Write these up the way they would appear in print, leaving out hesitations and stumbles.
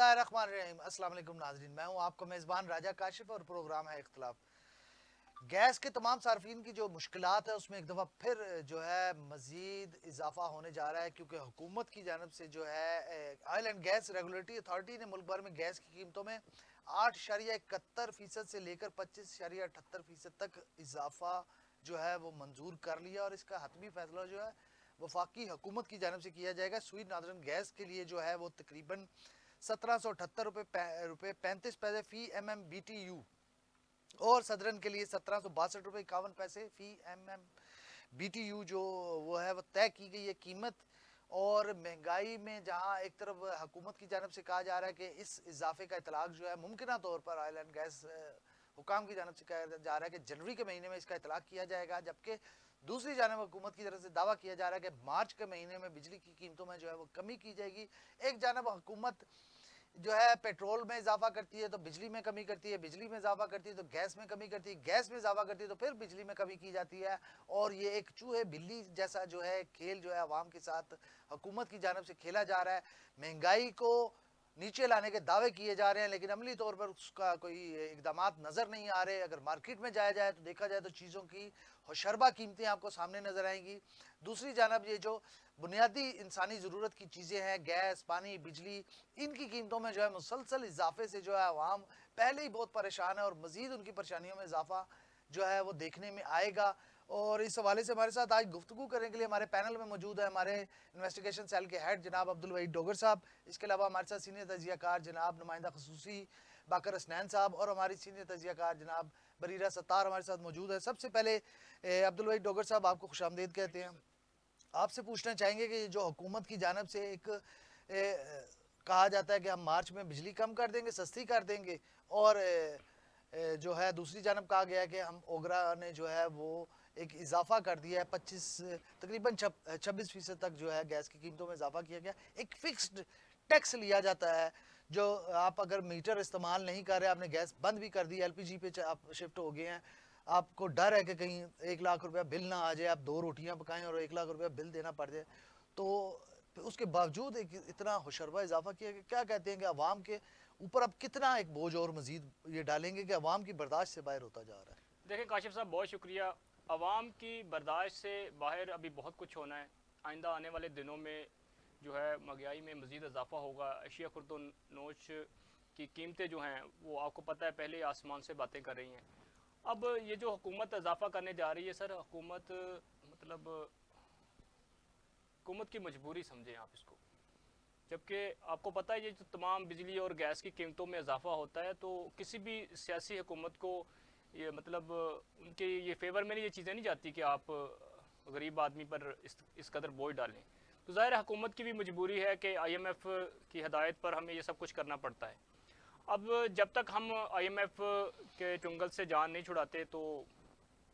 اللہ الرحمن الرحیم۔ السلام علیکم ناظرین، میں ہوں آپ کا میزبان راجہ کاشف اور پروگرام ہے اختلاف۔ گیس کے تمام صارفین کی جو مشکلات ہے اس میں ایک دفعہ پھر جو ہے مزید اضافہ ہونے جا رہا ہے، کیونکہ حکومت کی جانب سے جو ہے oil and gas regulatory authority نے ملک بھر میں گیس کی قیمتوں میں 8.71% سے لے کر 25.78% تک اضافہ جو ہے وہ منظور کر لیا، اور اس کا حتمی فیصلہ جو ہے وفاقی حکومت کی جانب سے کیا جائے گا۔ سوئی نادرن گیس کے لیے جو ہے وہ تقریباً 1778 روپے 35 پیسے فی M M B T U, اور صدرن کے لیے 1762 روپے 51 پیسے فی M M B T U جو وہ ہے وہ طے کی گئی ہے قیمت۔ اور مہنگائی میں جہاں ایک طرف حکومت کی جانب سے کہا جا رہا ہے کہ اس اضافے کا اطلاق جو ہے ممکنہ طور پر آئل اینڈ گیس حکام کی جانب سے کہا جا رہا ہے کہ جنوری کے مہینے میں اس کا اطلاق کیا جائے گا، جبکہ دوسری جانب حکومت کی طرف سے دعویٰ کیا جا رہا ہے کہ مارچ کے مہینے میں بجلی کی قیمتوں میں جو ہے وہ کمی کی جائے گی۔ ایک جانب حکومت جو ہے پیٹرول میں اضافہ کرتی ہے تو بجلی میں کمی کرتی ہے، بجلی میں اضافہ کرتی ہے تو گیس میں کمی کرتی ہے، گیس میں اضافہ کرتی ہے تو پھر بجلی میں کمی کی جاتی ہے، اور یہ ایک چوہے بلی جیسا جو ہے کھیل جو ہے عوام کے ساتھ حکومت کی جانب سے کھیلا جا رہا ہے۔ مہنگائی کو نیچے لانے کے دعوے کیے جا رہے ہیں، لیکن عملی طور پر اس کا کوئی اقدامات نظر نہیں آ رہے۔ اگر مارکیٹ میں جایا جائے تو دیکھا جائے تو چیزوں کی ہوشربا قیمتیں آپ کو سامنے نظر آئیں گی۔ دوسری جانب یہ جو بنیادی انسانی ضرورت کی چیزیں ہیں، گیس، پانی، بجلی، ان کی قیمتوں میں جو ہے مسلسل اضافے سے جو ہے عوام پہلے ہی بہت پریشان ہے، اور مزید ان کی پریشانیوں میں اضافہ جو ہے وہ دیکھنے میں آئے گا۔ اور اس حوالے سے ہمارے ساتھ آج گفتگو کرنے کے لیے ہمارے پینل میں موجود ہے ہمارے انویسٹیگیشن سیل کے ہیڈ جناب عبدالوحید ڈوگر صاحب، اس کے علاوہ ہمارے ساتھ سینئر تجزیہ کار جناب نمائندہ خصوصی باقر اسنین صاحب، اور ہماری سینئر تجزیہ کار جناب بریرہ ستار ہمارے ساتھ موجود ہے۔ سب سے پہلے عبدالوحید ڈوگر صاحب آپ کو خوش آمدید کہتے ہیں۔ آپ سے پوچھنا چاہیں گے کہ جو حکومت کی جانب سے ایک کہا جاتا ہے کہ ہم مارچ میں بجلی کم کر دیں گے، سستی کر دیں گے، اور جو ہے دوسری جانب کہا گیا ہے کہ ہم اوگرا نے جو ہے وہ ایک اضافہ کر دیا ہے، تقریباً 26% تک جو ہے گیس کی قیمتوں میں اضافہ کیا گیا۔ ایک فکسڈ ٹیکس لیا جاتا ہے، جو آپ اگر میٹر استعمال نہیں کر رہے، آپ نے گیس بند بھی کر دی، ایل پی جی پہ آپ شفٹ ہو گئے ہیں، آپ کو ڈر ہے کہ کہیں 1 لاکھ روپیہ بل نہ آ جائے، آپ 2 روٹیاں پکائیں اور 1 لاکھ روپیہ بل دینا پڑ جائے، تو اس کے باوجود اتنا ہوشربہ اضافہ کیا گیا۔ کیا کہتے ہیں کہ عوام کے اوپر اب کتنا ایک بوجھ اور مزید یہ ڈالیں گے کہ عوام کی برداشت سے باہر ہوتا جا رہا ہے؟ دیکھیں کاشف صاحب، بہت شکریہ۔ عوام کی برداشت سے باہر ابھی بہت کچھ ہونا ہے۔ آئندہ آنے والے دنوں میں جو ہے مہنگائی میں مزید اضافہ ہوگا۔ اشیاء خرد و نوش کی قیمتیں جو ہیں وہ آپ کو پتہ ہے پہلے ہی آسمان سے باتیں کر رہی ہیں۔ اب یہ جو حکومت اضافہ کرنے جا رہی ہے سر، مطلب حکومت کی مجبوری سمجھیں آپ اس کو، جبکہ آپ کو پتہ ہے یہ جو تمام بجلی اور گیس کی قیمتوں میں اضافہ ہوتا ہے تو کسی بھی سیاسی حکومت کو یہ ان کے یہ فیور میں یہ چیزیں نہیں جاتی کہ آپ غریب آدمی پر اس قدر بوجھ ڈالیں۔ تو ظاہر حکومت کی بھی مجبوری ہے کہ آئی ایم ایف کی ہدایت پر ہمیں یہ سب کچھ کرنا پڑتا ہے۔ اب جب تک ہم آئی ایم ایف کے چنگل سے جان نہیں چھڑاتے تو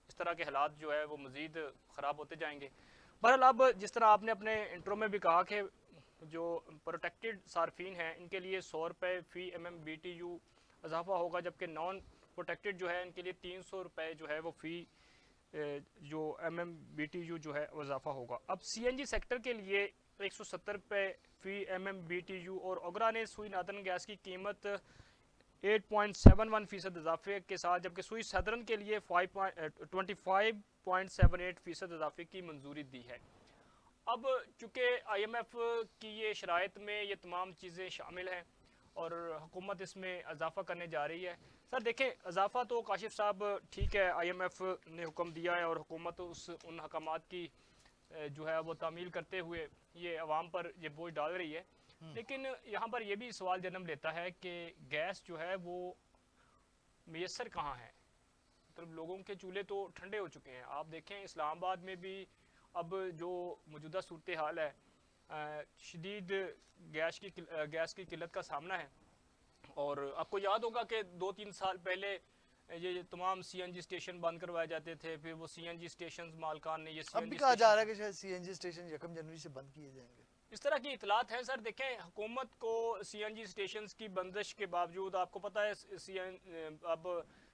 اس طرح کے حالات جو ہے وہ مزید خراب ہوتے جائیں گے۔ بہرحال اب جس طرح آپ نے اپنے انٹرو میں بھی کہا کہ جو پروٹیکٹڈ صارفین ہیں ان کے لیے 100 روپے فی M M B T U اضافہ ہوگا، جبکہ نان پروٹیکٹڈ جو ہے ان کے لیے 300 روپے جو ہے وہ فی جو M M B T U جو ہے وہ اضافہ ہوگا۔ اب سی این جی سیکٹر کے لیے 170 روپے فی M M B T U, اور اوگرا نے سوئی نادرن گیس کی قیمت 8.71% اضافے کے ساتھ، جبکہ سوئی سدرن کے لیے 25.78% اضافے کی منظوری دی ہے۔ اب چونکہ آئی ایم ایف کی یہ شرائط میں یہ تمام چیزیں شامل ہیں اور حکومت اس میں اضافہ کرنے جا رہی ہے، سر دیکھیں اضافہ تو کاشف صاحب ٹھیک ہے، آئی ایم ایف نے حکم دیا ہے اور حکومت ان حکامات کی جو ہے وہ تعمیل کرتے ہوئے یہ عوام پر یہ بوجھ ڈال رہی ہے، لیکن یہاں پر یہ بھی سوال جنم لیتا ہے کہ گیس جو ہے وہ میسر کہاں ہے؟ مطلب لوگوں کے چولہے تو ٹھنڈے ہو چکے ہیں۔ آپ دیکھیں اسلام آباد میں بھی اب جو موجودہ صورتحال ہے، شدید گیس کی قلت کا سامنا ہے، اور آپ کو یاد ہوگا کہ 2-3 سال پہلے یہ تمام سی این جی اسٹیشن بند کروائے جاتے تھے، پھر وہ سی این جی اسٹیشن مالکان نے یہ سی اب این بھی جی کہا جا اسٹیشن رہا ہے کہ شاید سی این جی اسٹیشن 1 جنوری سے بند کیے جائیں گے۔ اس طرح کی اطلاعات ہیں سر۔ دیکھیں حکومت کو سی این جی اسٹیشنز کی بندش کے باوجود آپ کو پتہ ہے اب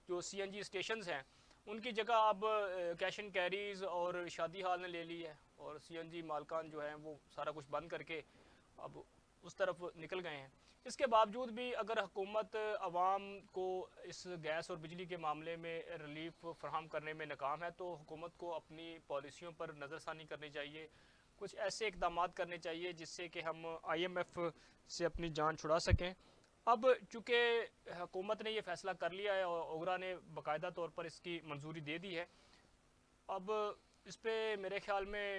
جو سی این جی اسٹیشنز ہیں ان کی جگہ اب کیش اینڈ کیریز اور شادی ہال نے لے لی ہے، اور سی این جی مالکان جو ہیں وہ سارا کچھ بند کر کے اب اس طرف نکل گئے ہیں۔ اس کے باوجود بھی اگر حکومت عوام کو اس گیس اور بجلی کے معاملے میں ریلیف فراہم کرنے میں ناکام ہے تو حکومت کو اپنی پالیسیوں پر نظر ثانی کرنی چاہیے، کچھ ایسے اقدامات کرنے چاہیے جس سے کہ ہم آئی ایم ایف سے اپنی جان چھڑا سکیں۔ اب چونکہ حکومت نے یہ فیصلہ کر لیا ہے اور اوگرا نے باقاعدہ طور پر اس کی منظوری دے دی ہے، اب اس پہ میرے خیال میں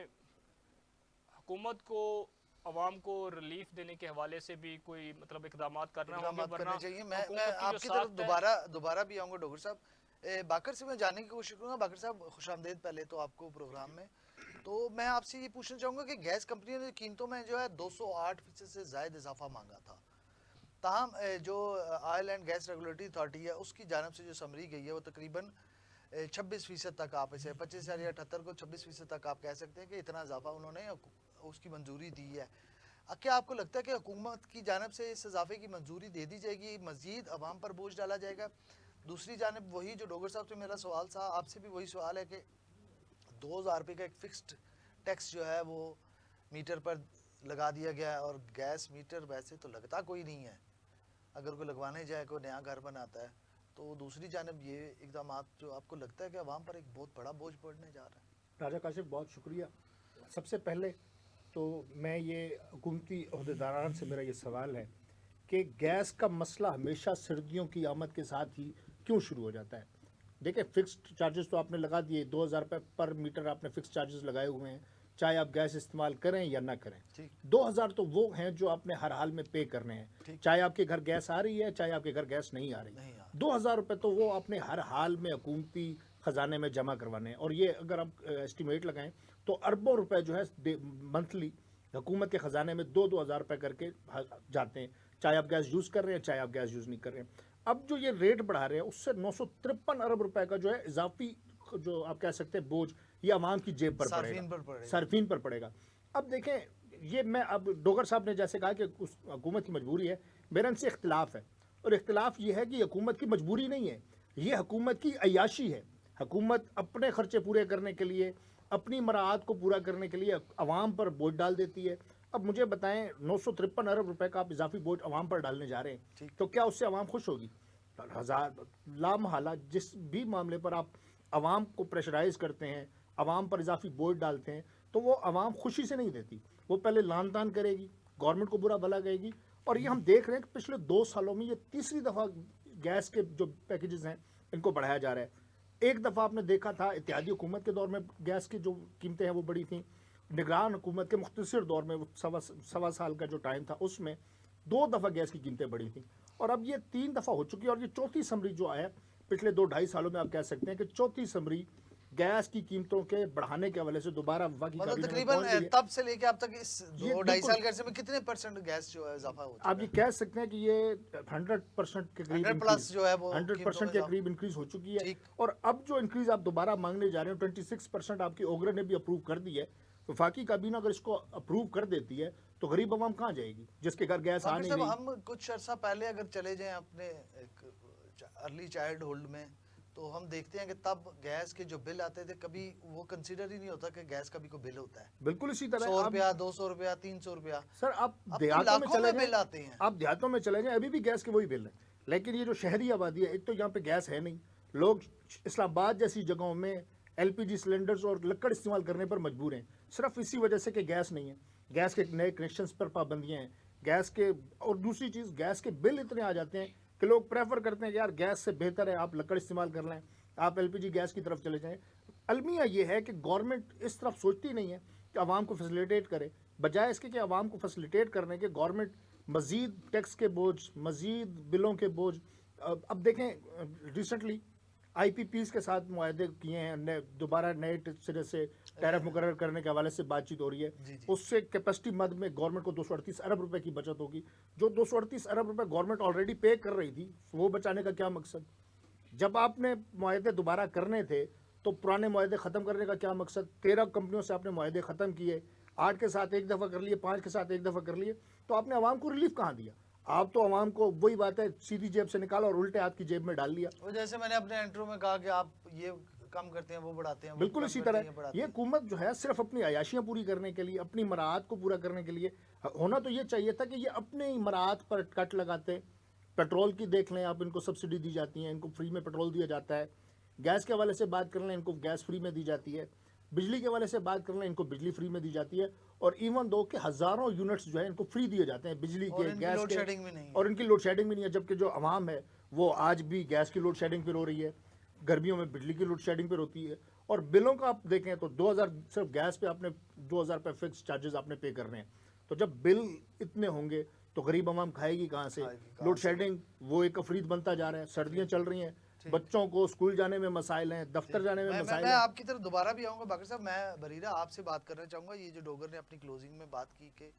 حکومت کو عوام کو ریلیف دینے کے حوالے سے بھی کوئی مطلب اقدامات کرنا ہوں گے، اقدامات ورنہ کرنے چاہیے۔ میں حکومت کی جو آپ کی طرف ساخت ہے دوبارہ بھی آؤں گا ڈوگر صاحب۔ باقر سے میں جاننے کی کوشش کروں گا۔ باقر صاحب خوش آمدید پہلے تو آپ کو پروگرام میں۔ تو میں آپ سے یہ پوچھنا چاہوں گا کہ گیس کمپنیوں نے قیمتوں میں جو ہے 208% سے زائد اضافہ مانگا تھا، تاہم جو oil and gas regulatory authority ہے اس کی جانب سے جو سمری گئی ہے وہ تقریباً 26% تک، آپ اسے 25 یا 78 کو 26% تک آپ کہہ سکتے ہیں کہ اتنا اضافہ انہوں نے اس کی منظوری دی ہے۔ کیا آپ کو لگتا ہے کہ حکومت کی جانب سے اس اضافے کی منظوری دے دی جائے گی، مزید عوام پر بوجھ ڈالا جائے گا؟ دوسری جانب وہی جو ڈوگر صاحب سے میرا سوال تھا، آپ سے بھی وہی سوال ہے کہ 2000 روپے کا ایک فکسڈ ٹیکس جو ہے وہ میٹر پر لگا دیا گیا ہے، اور گیس میٹر ویسے تو لگتا کوئی نہیں ہے، اگر کوئی لگوانے جائے کوئی نیا گھر بناتا ہے تو دوسری جانب یہ اقدامات جو آپ کو لگتا ہے کہ عوام پر ایک بہت بڑا بوجھ پڑنے جا رہا ہے؟ راجہ کاشف بہت شکریہ۔ سب سے پہلے تو میں یہ حکومتی عہدیداران سے میرا یہ سوال ہے کہ گیس کا مسئلہ ہمیشہ سردیوں کی آمد کے ساتھ ہی کیوں شروع ہو جاتا ہے؟ دیکھیں فکسڈ چارجز تو آپ نے لگا دیے، 2000 روپے پر میٹر آپ نے فکسڈ چارجز لگائے ہوئے ہیں، چاہے آپ گیس استعمال کریں یا نہ کریں۔ 2000 تو وہ ہیں جو آپ نے ہر حال میں پے کرنے ہیں، چاہے آپ کے گھر گیس آ رہی ہے چاہے آپ کے گھر گیس نہیں آ رہی۔ 2000 روپے تو وہ آپ نے ہر حال میں حکومتی خزانے میں جمع کروانے ہیں، اور یہ اگر آپ اسٹیمیٹ لگائیں تو اربوں روپے جو ہے منتھلی حکومت کے خزانے میں 2,000 روپے کر کے جاتے ہیں، چاہے آپ گیس یوز کر رہے ہیں چاہے آپ گیس یوز نہیں کر رہے ہیں۔ اب جو یہ ریٹ بڑھا رہے ہیں اس سے 953 ارب روپے کا جو ہے اضافی جو آپ کہہ سکتے ہیں بوجھ یہ عوام کی جیب پر پڑے گا، صارفین پر پڑے گا۔ اب دیکھیں یہ میں اب ڈوگر صاحب نے جیسے کہا کہ حکومت کی مجبوری ہے، میرا ان سے اختلاف ہے، اور اختلاف یہ ہے کہ یہ حکومت کی مجبوری نہیں ہے، یہ حکومت کی عیاشی ہے۔ حکومت اپنے خرچے پورے کرنے کے لیے، اپنی مراعات کو پورا کرنے کے لیے عوام پر بوجھ ڈال دیتی ہے۔ اب مجھے بتائیں 953 ارب روپے کا آپ اضافی بوجھ عوام پر ڈالنے جا رہے ہیں تو کیا اس سے عوام خوش ہوگی؟ لامحالہ جس بھی معاملے پر آپ عوام کو پریشرائز کرتے ہیں، عوام پر اضافی بوجھ ڈالتے ہیں تو وہ عوام خوشی سے نہیں دیتی، وہ پہلے لان تان کرے گی، گورنمنٹ کو برا بھلا کہے گی۔ اور یہ ہم دیکھ رہے ہیں کہ پچھلے 2 سالوں میں یہ تیسری دفعہ گیس کے جو پیکیجز ہیں ان کو بڑھایا جا رہا ہے۔ ایک دفعہ آپ نے دیکھا تھا اتحادی حکومت کے دور میں گیس کی جو قیمتیں ہیں وہ بڑی تھیں، نگران حکومت کے مختصر دور میں سوا سال کا جو ٹائم تھا اس میں 2 دفعہ گیس کی قیمتیں بڑھی تھیں، اور اب یہ 3 دفعہ ہو چکی ہے، اور یہ چوتھی سمری جو ہے پچھلے 2-2.5 سالوں میں آپ کہہ سکتے ہیں کہ چوتھی سمری گیس کی قیمتوں کے بڑھانے کے حوالے سے دوبارہ وفاقی کابینہ میں تقریباً پہنچ گئی ہے۔ تب سے لے کے اب تک اس 2-2.5 سال کے عرصے میں کتنے پرسنٹ گیس جو ہے اضافہ ہو چکا ہے؟ آپ یہ کہہ سکتے ہیں کہ یہ 100% کے قریب 100+ جو ہے وہ 100% کے قریب انکریز ہو چکی ہے، اور اب جو انکریز آپ دوبارہ مانگنے جا رہے ہیں 26% آپ کی اوگرا نے بھی اپروو کر دی ہے۔ وفاقی کابینہ اگر اس کو اپروو کر دیتی ہے تو غریب عوام کہاں جائے گی جس کے گھر گیس آ نہیں رہی؟ ہم کچھ عرصہ پہلے اگر چلے جائیں اپنے ارلی چائلڈ ہوڈ میں تو ہم دیکھتے ہیں کہ تب گیس کے جو بل آتے تھے کبھی وہ کنسیڈر ہی نہیں ہوتا کہ گیس کا بھی کوئی بل ہوتا ہے۔ بالکل اسی طرح 100 روپیہ 200 روپیہ 300 روپیہ سر آپ اب دیہاتوں میں چلے بل آتے ہیں، آپ دیہاتوں میں چلے جائیں ابھی بھی گیس کے وہی بل ہیں، لیکن یہ جو شہری آبادی ہے ایک تو یہاں پہ گیس ہے نہیں، لوگ اسلام آباد جیسی جگہوں میں LPG سلنڈرز اور لکڑ استعمال کرنے پر مجبور ہیں، صرف اسی وجہ سے کہ گیس نہیں ہے، گیس کے نئے کنیکشنز پر پابندیاں ہیں، گیس کے، اور دوسری چیز گیس کے بل اتنے آ جاتے ہیں کہ لوگ پریفر کرتے ہیں کہ یار گیس سے بہتر ہے آپ لکڑ استعمال کر لیں، آپ LPG گیس کی طرف چلے جائیں۔ المیہ یہ ہے کہ گورنمنٹ اس طرف سوچتی نہیں ہے کہ عوام کو فیسیلیٹیٹ کرے، بجائے اس کے کہ عوام کو فیسیلیٹیٹ کرنے کے گورنمنٹ مزید ٹیکس کے بوجھ، مزید بلوں کے بوجھ۔ اب دیکھیں ریسنٹلی IPPs کے ساتھ معاہدے کیے ہیں، دوبارہ نئے سرے سے ٹیرف مقرر کرنے کے حوالے سے بات چیت ہو رہی ہے، اس سے کیپیسٹی مد میں گورنمنٹ کو 238 ارب روپے کی بچت ہوگی۔ جو 238 ارب روپے گورنمنٹ آلریڈی پے کر رہی تھی وہ بچانے کا کیا مقصد؟ جب آپ نے معاہدے دوبارہ کرنے تھے تو پرانے معاہدے ختم کرنے کا کیا مقصد؟ 13 کمپنیوں سے آپ نے معاہدے ختم کیے، 8 کے ساتھ ایک دفعہ کر لیے، 5 کے ساتھ ایک دفعہ کر لیے، تو آپ نے عوام کو ریلیف کہاں دیا؟ آپ تو عوام کو وہی بات ہے سیدھی جیب سے نکالا اور الٹے ہاتھ کی جیب میں ڈال لیا۔ وہ جیسے میں نے اپنے انٹرو میں کہا کہ آپ یہ کم کرتے ہیں وہ بڑھاتے ہیں, وہ بالکل کم اسی کرتے طرح ہیں, یہ بڑھاتے یہ ہیں. حکومت جو ہے صرف اپنی عیاشیاں پوری کرنے کے لیے, اپنی مراعات کو پورا کرنے کے لیے, ہونا تو یہ چاہیے تھا کہ یہ اپنے ہی مراعات پر کٹ لگاتے. پیٹرول کی دیکھ لیں آپ, ان کو سبسڈی دی جاتی ہیں, ان کو فری میں پیٹرول دیا جاتا ہے. گیس کے حوالے سے بات کر لیں, ان کو گیس فری میں دی جاتی ہے. بجلی کے حوالے سے بات کر لیں, ان کو بجلی فری میں دی جاتی ہے. اور ایون دو کہ ہزاروں یونٹس جو ہیں ان کو فری دیے جاتے ہیں بجلی اور کے, ان کی گیس لوڈ کے, شیڈنگ بھی نہیں ہے. اور ان کی لوڈ شیڈنگ بھی نہیں ہے. جبکہ جو عوام ہے وہ آج بھی گیس کی لوڈ شیڈنگ پہ ہو رہی ہے, گرمیوں میں بجلی کی لوڈ شیڈنگ پہ ہوتی ہے. اور بلوں کا آپ دیکھیں تو 2000 صرف گیس پہ آپ نے 2000 روپے فکس چارجز آپ نے پے کرنے ہیں. تو جب بل اتنے ہوں گے تو غریب عوام کھائے گی کہاں سے؟ لوڈ شیڈنگ وہ ایک افرید بنتا جا رہا ہے. سردیاں چل رہی ہیں, بچوں کو اسکول جانے میں مسائل ہیں, دفتر جانے میں مسائل میں ہیں. آپ کی طرف دوبارہ بھی آؤں گا باقر صاحب. میں بریرہ آپ سے بات کرنا چاہوں گا. یہ جو ڈوگر نے اپنی کلوزنگ میں بات کی کہ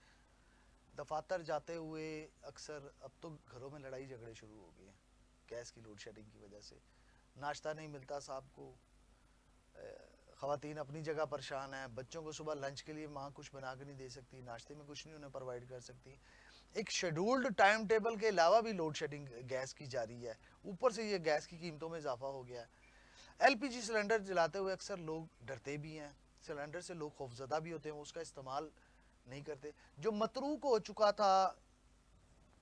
دفاتر جاتے ہوئے اکثر اب تو گھروں میں لڑائی جھگڑے شروع ہو گئے ہیں گیس کی لوڈ شیڈنگ کی وجہ سے. ناشتہ نہیں ملتا صاحب کو, خواتین اپنی جگہ پریشان ہیں, بچوں کو صبح لنچ کے لیے ماں کچھ بنا کے نہیں دے سکتی, ناشتے میں کچھ نہیں انہیں پرووائڈ کر سکتی. ایک شیڈولڈ ٹائم ٹیبل کے علاوہ بھی لوڈ شیڈنگ گیس کی جاری ہے. اوپر سے یہ گیس کی قیمتوں میں اضافہ ہو گیا ہے. ایل پی جی سلنڈر جلاتے ہوئے اکثر لوگ ڈرتے بھی ہیں, سلنڈر سے لوگ خوفزدہ بھی ہوتے ہیں, اس کا استعمال نہیں کرتے. جو متروک ہو چکا تھا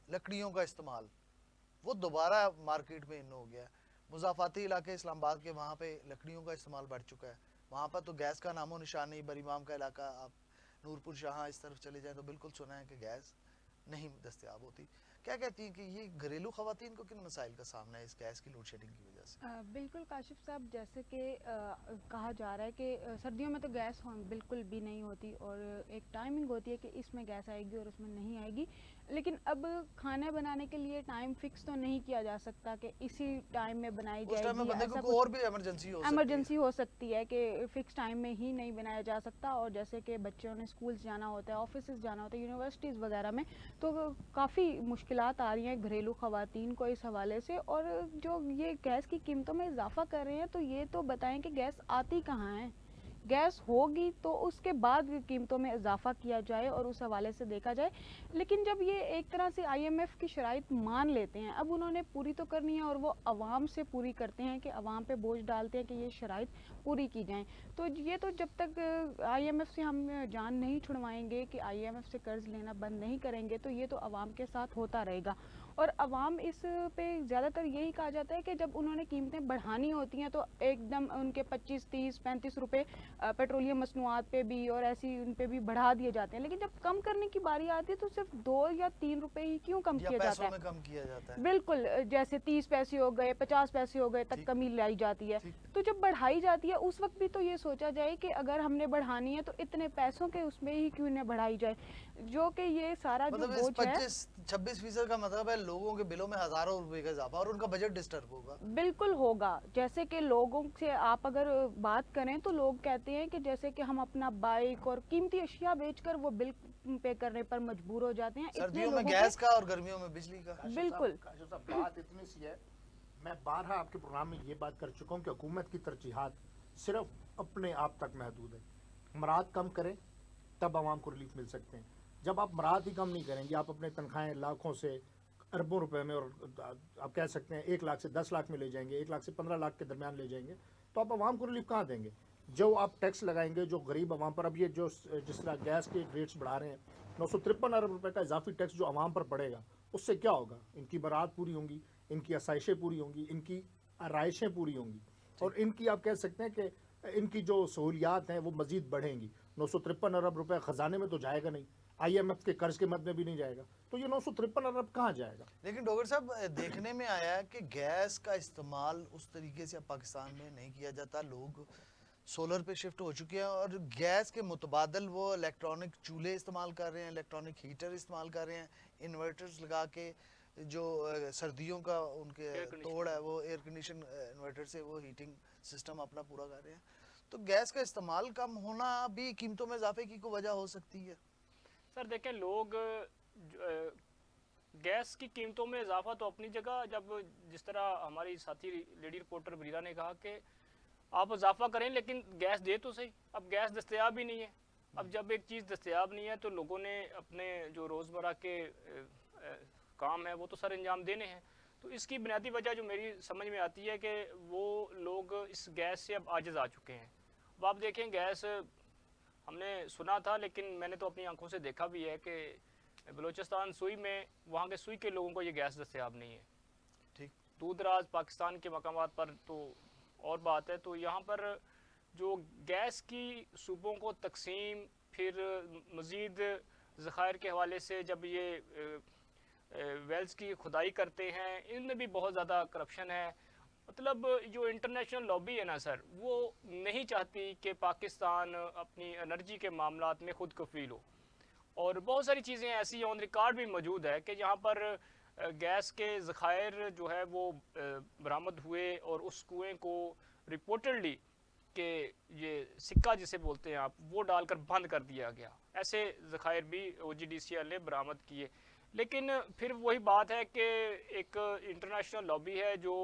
لکڑیوں کا استعمال, وہ دوبارہ مارکیٹ میں ان ہو گیا. مضافاتی علاقے اسلام آباد کے, وہاں پہ لکڑیوں کا استعمال بڑھ چکا ہے. وہاں پر تو گیس کا نام و نشان نہیں. بر امام کا علاقہ, آپ نورپور شاہاں اس طرف چلے جائیں تو بالکل سنا ہے کہ گیس نہیں دستیاب ہوتی. کیا کہتی ہیں کہ یہ گھریلو خواتین کو کن مسائل کا سامنا ہے اس گیس کی لوڈ شیڈنگ کی وجہ سے؟ بالکل کاشف صاحب, جیسے کہ کہا جا رہا ہے کہ سردیوں میں تو گیس بالکل بھی نہیں ہوتی, اور ایک ٹائمنگ ہوتی ہے کہ اس میں گیس آئے گی اور اس میں نہیں آئے گی. لیکن اب کھانا بنانے کے لیے ٹائم فکس تو نہیں کیا جا سکتا کہ اسی ٹائم میں بنائی اس جائے ٹائم میں گی. بندے ایسا کو اور بھی ایمرجنسی ہو سکتی ہے. ایمرجنسی ہو سکتی ہے کہ فکس ٹائم میں ہی نہیں بنایا جا سکتا. اور جیسے کہ بچوں نے اسکولس جانا ہوتا ہے, آفیسز جانا ہوتا ہے, یونیورسٹیز وغیرہ میں, تو کافی مشکلات آ رہی ہیں گھریلو خواتین کو اس حوالے سے. اور جو یہ گیس کی قیمتوں میں اضافہ کر رہے ہیں, تو یہ تو بتائیں کہ گیس آتی کہاں ہے؟ گیس ہوگی تو اس کے بعد قیمتوں میں اضافہ کیا جائے اور اس حوالے سے دیکھا جائے. لیکن جب یہ ایک طرح سے آئی ایم ایف کی شرائط مان لیتے ہیں, اب انہوں نے پوری تو کرنی ہے اور وہ عوام سے پوری کرتے ہیں کہ عوام پہ بوجھ ڈالتے ہیں کہ یہ شرائط پوری کی جائیں. تو یہ تو جب تک آئی ایم ایف سے ہم جان نہیں چھڑوائیں گے, کہ آئی ایم ایف سے قرض لینا بند نہیں کریں گے, تو یہ تو عوام کے ساتھ ہوتا رہے گا. اور عوام اس پہ زیادہ تر یہی کہا جاتا ہے کہ جب انہوں نے قیمتیں بڑھانی ہوتی ہیں تو ایک دم ان کے 25, 30, 35 روپے پیٹرولیم مصنوعات پہ بھی اور ایسی ان پہ بھی بڑھا دیے جاتے ہیں. لیکن جب کم کرنے کی باری آتی ہے تو صرف 2 یا 3 روپے ہی کیوں کم یا کیا جاتا پیسوں ہے؟ میں کم کیا جاتا ہے. بالکل, جیسے 30 پیسے ہو گئے, 50 پیسے ہو گئے تک کمی لائی جاتی ہے. تو جب بڑھائی جاتی ہے اس وقت بھی تو یہ سوچا جائے کہ اگر ہم نے بڑھانی ہے تو اتنے پیسوں کے اس میں ہی کیوں نہ بڑھائی جائے. جو کہ یہ سارا جو مطلب اس بوجھ ہے 25-26% کا مطلب ہے لوگوں کے بلوں میں ہزاروں روپے کا اضافہ, اور ان کا بجٹ ڈسٹرب ہوگا. بالکل ہوگا. جیسے کہ لوگوں سے آپ اگر بات کریں تو لوگ کہتے ہیں کہ جیسے کہ ہم اپنا بائک اور قیمتی اشیاء بیچ کر وہ بل پے کرنے پر مجبور ہو جاتے ہیں. سردیوں میں گیس کا اور گرمیوں میں بجلی کا. بالکل. بات اتنی سی ہے, میں بارہا آپ کے پروگرام میں یہ بات کر چکا ہوں کہ حکومت کی ترجیحات صرف اپنے آپ تک محدود ہے. مراعات کم کریں تب عوام کو ریلیف مل سکتے ہیں. جب آپ مراعات ہی کم نہیں کریں گے, آپ اپنے تنخواہیں لاکھوں سے اربوں روپے میں, اور آپ کہہ سکتے ہیں 1 لاکھ سے 10 لاکھ میں لے جائیں گے, 1 لاکھ سے 15 لاکھ کے درمیان لے جائیں گے, تو آپ عوام کو ریلیف کہاں دیں گے؟ جو آپ ٹیکس لگائیں گے جو غریب عوام پر, اب یہ جو جس طرح گیس کے ریٹس بڑھا رہے ہیں, 953 ارب روپے کا اضافی ٹیکس جو عوام پر پڑے گا, اس سے کیا ہوگا؟ ان کی برات پوری ہوں گی, ان کی آسائشیں پوری ہوں گی, ان کی آرائشیں پوری ہوں گی, اور ان کی آپ کہہ سکتے ہیں کہ ان کی جو سہولیات ہیں وہ مزید بڑھیں گی. 953 ارب روپے خزانے میں تو جائے گا نہیں, آئی ایم ایف کے قرض کے مد میں بھی نہیں جائے گا, تو یہ 953 ارب کہاں جائے گا؟ لیکن ڈوگر صاحب دیکھنے میں آیا ہے کہ گیس کا استعمال اس طریقے سے پاکستان میں نہیں کیا جاتا. لوگ سولر پہ شفٹ ہو چکے ہیں, اور گیس کے متبادل وہ الیکٹرانک چولہے استعمال کر رہے ہیں, الیکٹرانک ہیٹر استعمال کر رہے ہیں, انورٹرز لگا کے. جو سردیوں کا ان کے توڑ ہے وہ ایئر کنڈیشن انورٹر سے وہ ہیٹنگ سسٹم اپنا پورا کر رہے ہیں. تو گیس کا استعمال کم ہونا بھی قیمتوں میں اضافے کی کوئی وجہ ہو سکتی ہے؟ سر دیکھیں, لوگ گیس کی قیمتوں میں اضافہ تو اپنی جگہ, جب جس طرح ہماری ساتھی لیڈی رپورٹر بریرہ نے کہا کہ آپ اضافہ کریں لیکن گیس دے تو صحیح. اب گیس دستیاب ہی نہیں ہے. اب جب ایک چیز دستیاب نہیں ہے تو لوگوں نے اپنے جو روزمرہ کے کام ہے وہ تو سر انجام دینے ہیں. تو اس کی بنیادی وجہ جو میری سمجھ میں آتی ہے کہ وہ لوگ اس گیس سے اب عاجز آ چکے ہیں. اب آپ دیکھیں گیس ہم نے سنا تھا لیکن میں نے تو اپنی آنکھوں سے دیکھا بھی ہے کہ بلوچستان سوئی میں وہاں کے سوئی کے لوگوں کو یہ گیس دستیاب نہیں ہے. ٹھیک. دور دراز پاکستان کے مقامات پر تو اور بات ہے. تو یہاں پر جو گیس کی صوبوں کو تقسیم پھر مزید ذخائر کے حوالے سے جب یہ ویلز کی کھدائی کرتے ہیں ان میں بھی بہت زیادہ کرپشن ہے. مطلب جو انٹرنیشنل لابی ہے نا سر وہ نہیں چاہتی کہ پاکستان اپنی انرجی کے معاملات میں خود کفیل ہو. اور بہت ساری چیزیں ایسی آن ریکارڈ بھی موجود ہے کہ جہاں پر گیس کے ذخائر جو ہے وہ برآمد ہوئے اور اس کنویں کو رپورٹڈلی کہ یہ سکہ جسے بولتے ہیں آپ وہ ڈال کر بند کر دیا گیا. ایسے ذخائر بھی OGDCL نے برآمد کیے. لیکن پھر وہی بات ہے کہ ایک انٹرنیشنل لابی ہے جو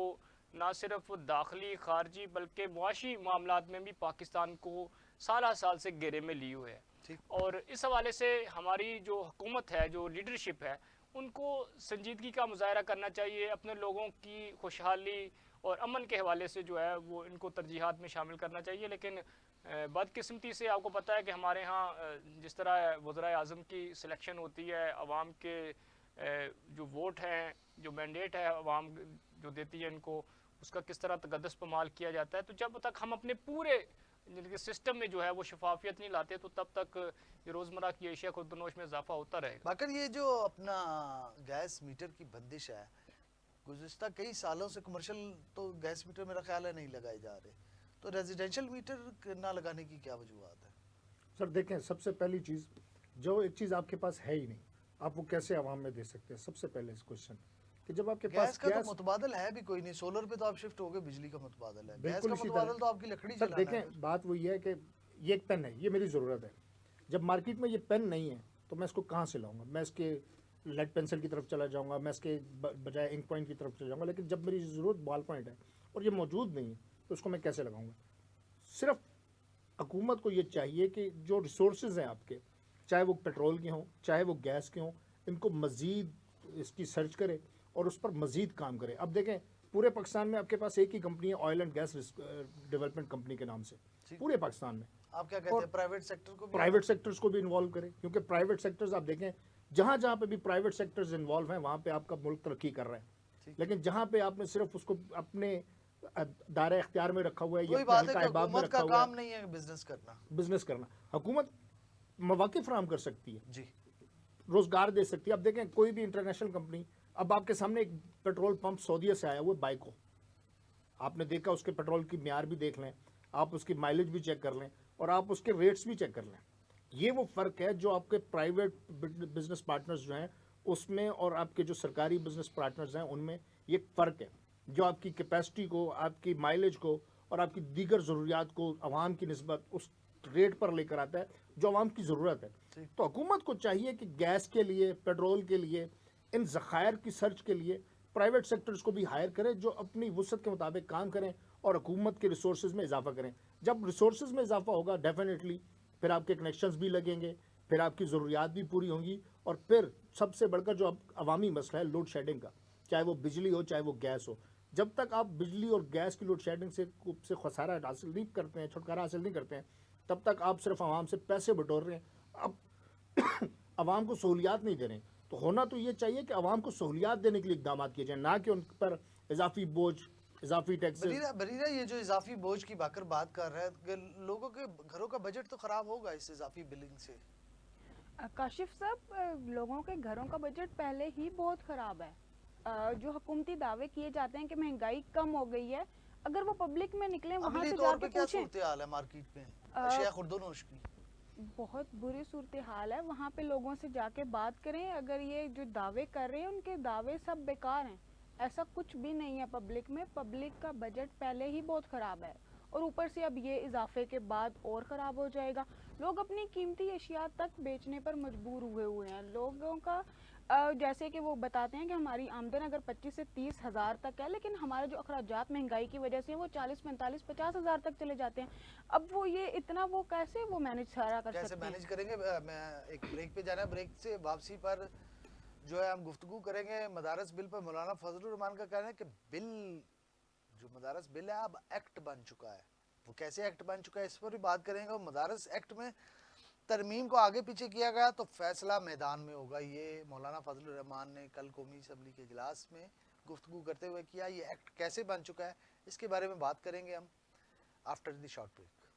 نہ صرف داخلی خارجی بلکہ معاشی معاملات میں بھی پاکستان کو سالہ سال سے گھیرے میں لیے ہوئے ہے. اور اس حوالے سے ہماری جو حکومت ہے جو لیڈرشپ ہے ان کو سنجیدگی کا مظاہرہ کرنا چاہیے. اپنے لوگوں کی خوشحالی اور امن کے حوالے سے جو ہے وہ ان کو ترجیحات میں شامل کرنا چاہیے. لیکن بدقسمتی سے آپ کو پتہ ہے کہ ہمارے ہاں جس طرح وزرائے اعظم کی سلیکشن ہوتی ہے عوام کے جو ووٹ ہیں جو مینڈیٹ ہے عوام جو دیتی ہے ان کو اس کا کس طرح تقدس پامال کیا جاتا ہے. تو جب تک ہم اپنے پورے سسٹم میں جو ہے وہ شفافیت نہیں لاتے تو تب تک یہ روزمرہ کی اشیاء خردنوش میں اضافہ ہوتا رہے گا. باقر یہ جو اپنا گیس میٹر کی بندش ہے گزشتہ کئی سالوں سے کمرشل تو گیس میٹر میرا خیال ہے نہیں لگائے جا رہے, تو ریزیڈینشل میٹر نہ لگانے کی کیا وجوہات ہے؟ سر دیکھیں سب سے پہلی چیز جو ایک چیز آپ کے پاس ہے ہی نہیں آپ وہ کیسے عوام میں دے سکتے ہیں. سب سے پہلے اس کوشچن کہ جب آپ کے گیس پاس کا تو متبادل ہے بھی کوئی نہیں. سولر پہ تو آپ شفٹ ہو گئے, بجلی کا متبادل ہے. گیس بالکل کا اسی متبادل طرح تو آپ کی لکڑی سر چلانا ہے. دیکھیں بات وہی ہے کہ یہ ایک پین ہے یہ میری ضرورت ہے. جب مارکیٹ میں یہ پین نہیں ہے تو میں اس کو کہاں سے لاؤں گا؟ میں اس کے لیڈ پینسل کی طرف چلا جاؤں گا, میں اس کے بجائے انک پوائنٹ کی طرف چلا جاؤں گا. لیکن جب میری ضرورت بال پوائنٹ ہے اور یہ موجود نہیں ہے تو اس کو میں کیسے لگاؤں گا؟ صرف حکومت کو یہ چاہیے کہ جو ریسورسز ہیں آپ کے چاہے وہ پیٹرول کے ہوں چاہے وہ گیس کے ہوں ان کو مزید اس کی سرچ کرے اور اس پر مزید کام کرے. اب دیکھیں پورے پاکستان میں آپ کے پاس ایک ہی کمپنی ہے oil and gas development company کے نام سے پورے پاکستان میں. آپ کیا کہتے ہیں پرائیویٹ سیکٹر کو بھی پرائیویٹ سیکٹرز کو بھی انوالو کرے کیونکہ پرائیویٹ سیکٹرز آپ دیکھیں جہاں جہاں پہ بھی پرائیویٹ سیکٹرز انوالو ہیں وہاں پہ آپ کا ملک ترقی کر رہا ہے. لیکن جہاں پہ آپ نے صرف اس کو اپنے دائرہ اختیار میں رکھا ہوا ہے کوئی بات ہے کہ حکومت کا کام نہیں ہے بزنس کرنا. حکومت مواقع فراہم کر سکتی ہے جی روزگار دے سکتی ہے. اب دیکھیں کوئی بھی انٹرنیشنل کمپنی اب آپ کے سامنے ایک پیٹرول پمپ سعودیہ سے آیا ہوا بائیکو آپ نے دیکھا اس کے پیٹرول کی معیار بھی دیکھ لیں آپ اس کی مائلیج بھی چیک کر لیں اور آپ اس کے ریٹس بھی چیک کر لیں. یہ وہ فرق ہے جو آپ کے پرائیویٹ بزنس پارٹنرز جو ہیں اس میں اور آپ کے جو سرکاری بزنس پارٹنرز ہیں ان میں یہ فرق ہے جو آپ کی کیپیسٹی کو آپ کی مائلیج کو اور آپ کی دیگر ضروریات کو عوام کی نسبت اس ریٹ پر لے کر آتا ہے جو عوام کی ضرورت ہے. تو حکومت کو چاہیے کہ گیس کے لیے پیٹرول کے لیے ان ذخائر کی سرچ کے لیے پرائیویٹ سیکٹرز کو بھی ہائر کرے جو اپنی وسعت کے مطابق کام کریں اور حکومت کے ریسورسز میں اضافہ کریں. جب ریسورسز میں اضافہ ہوگا ڈیفینیٹلی پھر آپ کے کنیکشنز بھی لگیں گے پھر آپ کی ضروریات بھی پوری ہوں گی اور پھر سب سے بڑھ کر جو عوامی مسئلہ ہے لوڈ شیڈنگ کا چاہے وہ بجلی ہو چاہے وہ گیس ہو جب تک آپ بجلی اور گیس کی لوڈ شیڈنگ سے خسارہ حاصل نہیں کرتے ہیں چھٹکارا حاصل نہیں کرتے ہیں تب تک آپ صرف عوام سے پیسے بٹور رہے ہیں. اب عوام کو سہولیات نہیں دے رہے ہیں. تو ہونا تو یہ چاہیے کہ عوام کو سہولیات دینے کے لیے اقدامات کیے جائیں نہ کہ ان پر اضافی بوجھ اضافی ٹیکس. بریرہ یہ جو اضافی بوجھ کی باقر بات کر رہا ہے کہ لوگوں کے گھروں کا بجٹ تو خراب ہوگا اس اضافی بلنگ سے. کاشف صاحب لوگوں کے گھروں کا بجٹ پہلے ہی بہت خراب ہے. جو حکومتی دعوے کیے جاتے ہیں کہ مہنگائی کم ہو گئی ہے اگر وہ پبلک میں نکلیں وہاں سے جا کے کیا پوچھیں صورتحال ہے مارکیٹ میں اشیاء خردنوش کی بہت بری صورتحال ہے. وہاں پہ لوگوں سے جا کے بات کریں اگر یہ جو دعوے کر رہے ہیں ان کے دعوے سب بیکار ہیں. ایسا کچھ بھی نہیں ہے پبلک میں. پبلک کا بجٹ پہلے ہی بہت خراب ہے اور اوپر سے اب یہ اضافے کے بعد اور خراب ہو جائے گا. لوگ اپنی قیمتی اشیاء تک بیچنے پر مجبور ہوئے ہیں. لوگوں کا جیسے کہ وہ بتاتے ہیں کہ ہماری آمدن اگر 25 سے 30 ہزار تک ہے لیکن ہمارے جو اخراجات مہنگائی کی وجہ سے وہ 40 45 50 ہزار تک چلے جاتے ہیں. اب وہ یہ اتنا وہ کیسے وہ مینج سارا کر سکتے ہیں؟ کیسے مینج کریں گے؟ میں ایک بریک پہ جانا ہے, بریک سے واپسی پر جو ہے ہم گفتگو کریں گے مدارس بل پر. مولانا فضل الرحمان کا کہنا ہے کہ بل جو مدارس بل ہے اب ایکٹ بن چکا ہے. وہ کیسے ایکٹ بن چکا ہے اس پر بھی بات کریں گے. اور مدارس ایکٹ میں ترمیم کو آگے پیچھے کیا گیا تو فیصلہ میدان میں ہوگا. یہ مولانا فضل الرحمان نے کل قومی اسمبلی کے اجلاس میں گفتگو کرتے ہوئے کیا. یہ ایکٹ کیسے بن چکا ہے اس کے بارے میں بات کریں گے ہم آفٹر دی شارٹ بریک.